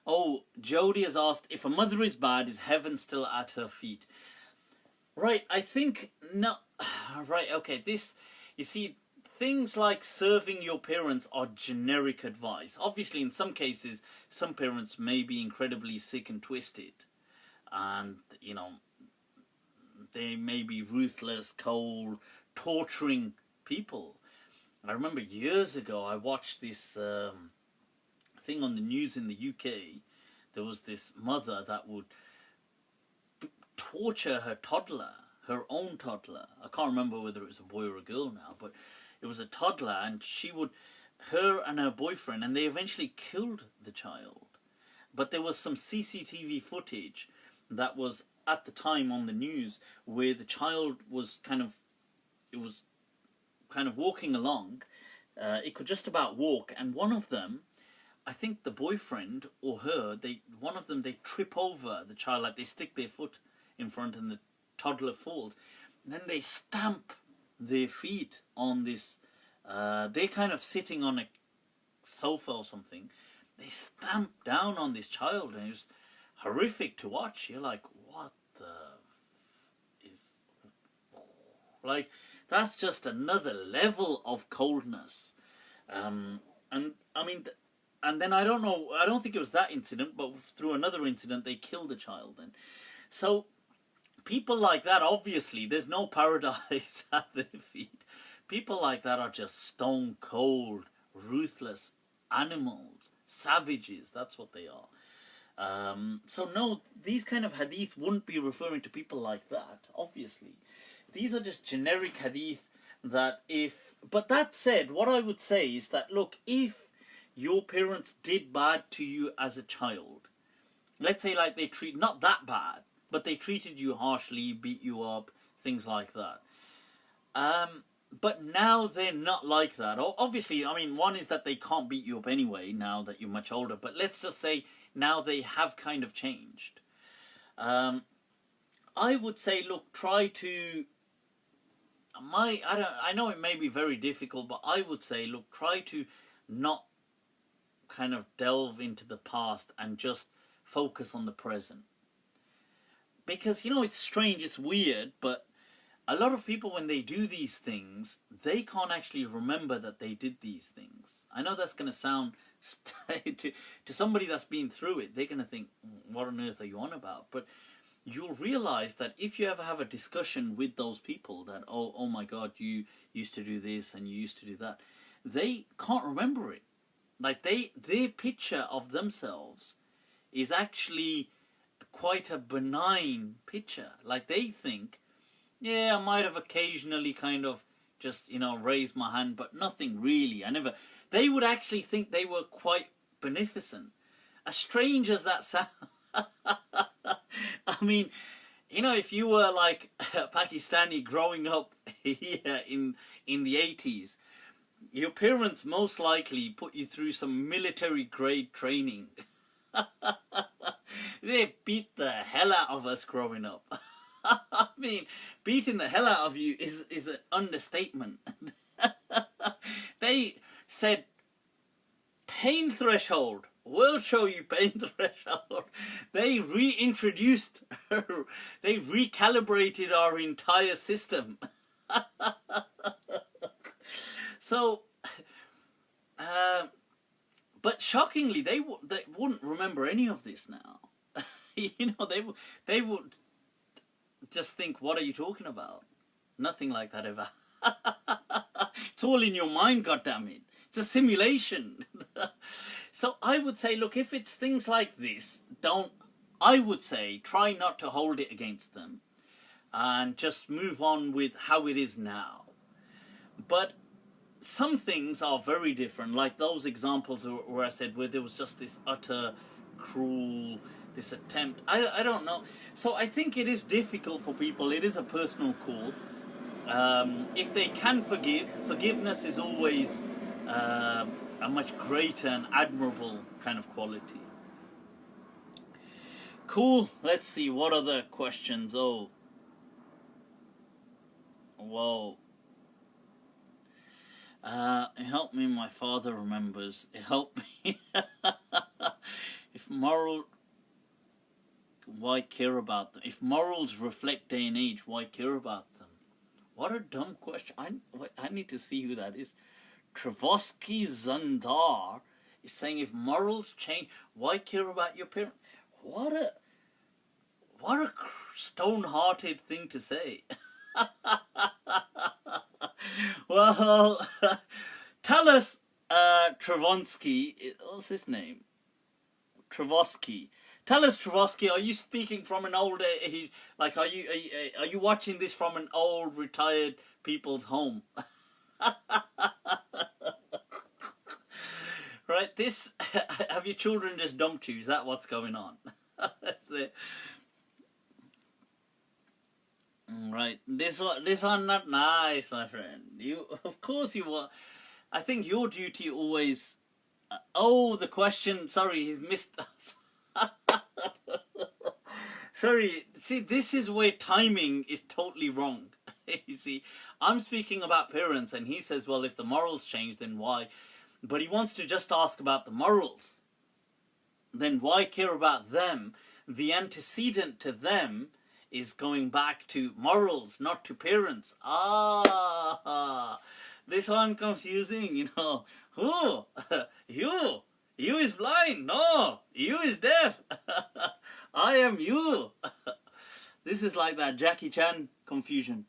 Oh, Jody has asked, if a mother is bad, is heaven still at her feet? Right, I think, no, right, okay, this, you see, things like serving your parents are generic advice. Obviously, in some cases, some parents may be incredibly sick and twisted, and, you know, they may be ruthless, cold, torturing people. I remember years ago, I watched this thing on the news in the UK. There was this mother that would torture her toddler, her own toddler. I can't remember whether it was a boy or a girl now, but it was a toddler, and she would, her and her boyfriend, and they eventually killed the child. But there was some CCTV footage that was at the time on the news where the child was kind of, it was kind of walking along. It could just about walk, and one of them, I think the boyfriend or her, one of them, they trip over the child, like they stick their foot in front and the toddler falls. And then they stamp their feet on this, they're kind of sitting on a sofa or something. They stamp down on this child, and it's horrific to watch. You're like, what the is, like, that's just another level of coldness. And I mean, and then I don't think it was that incident, but through another incident they killed a child. And so people like that, obviously there's no paradise at their feet. People like that are just stone cold, ruthless animals, savages. That's what they are. So no, these kind of hadith wouldn't be referring to people like that, obviously. These are just generic hadith that if... But that said, what I would say is that, look, if your parents did bad to you as a child, let's say like they treat... Not that bad, but they treated you harshly, beat you up, things like that. But now they're not like that. Obviously, I mean, one is that they can't beat you up anyway, now that you're much older. But let's just say now they have kind of changed. I would say, look, try to... I know it may be very difficult, but I would say, look, try to not kind of delve into the past and just focus on the present. Because, you know, it's strange, it's weird, but a lot of people, when they do these things, they can't actually remember that they did these things. I know that's going to sound, to somebody that's been through it, they're going to think, what on earth are you on about? But you'll realize that if you ever have a discussion with those people that, oh my God, you used to do this and you used to do that, they can't remember it. Like their picture of themselves is actually quite a benign picture. Like they think, yeah, I might have occasionally kind of just, you know, raised my hand, but nothing really. They would actually think they were quite beneficent. As strange as that sounds. I mean, you know, if you were like a Pakistani growing up here in the 80s, your parents most likely put you through some military grade training. They beat the hell out of us growing up. I mean, beating the hell out of you is an understatement. They said, pain threshold. We'll show you pain threshold. They reintroduced her. They recalibrated our entire system. So, but shockingly, they wouldn't remember any of this now. You know, they would just think, what are you talking about? Nothing like that ever. It's all in your mind, goddammit. It's a simulation. So I would say, look, if it's things like this, I would say, try not to hold it against them and just move on with how it is now. But some things are very different, like those examples where I said where there was just this utter cruel, this attempt. I don't know. So I think it is difficult for people. It is a personal call. If they can forgive, forgiveness is always a much greater and admirable kind of quality. Cool. Let's see, what other questions? Oh. Whoa. It helped me, my father remembers. It helped me. If moral, why care about them? If morals reflect day and age, why care about them? What a dumb question. I need to see who that is. Travasky Zandar is saying if morals change, why care about your parents? What a stone-hearted thing to say. Well, tell us, Travonsky, what's his name? Travosky. Tell us, Travosky, are you speaking from an old age? Like, are you watching this from an old retired people's home? Right? This have your children just dumped you? Is that what's going on? That's the right. This one not nice, my friend. You, of course, you want. I think your duty always. Oh, the question. Sorry, he's missed us. Sorry. See, this is where timing is totally wrong. You see, I'm speaking about parents, and he says, well, if the morals change, then why? But he wants to just ask about the morals. Then why care about them? The antecedent to them is going back to morals, not to parents. Ah, this one confusing, you know. Who? You. You is blind. No, you is deaf. I am you. This is like that Jackie Chan confusion.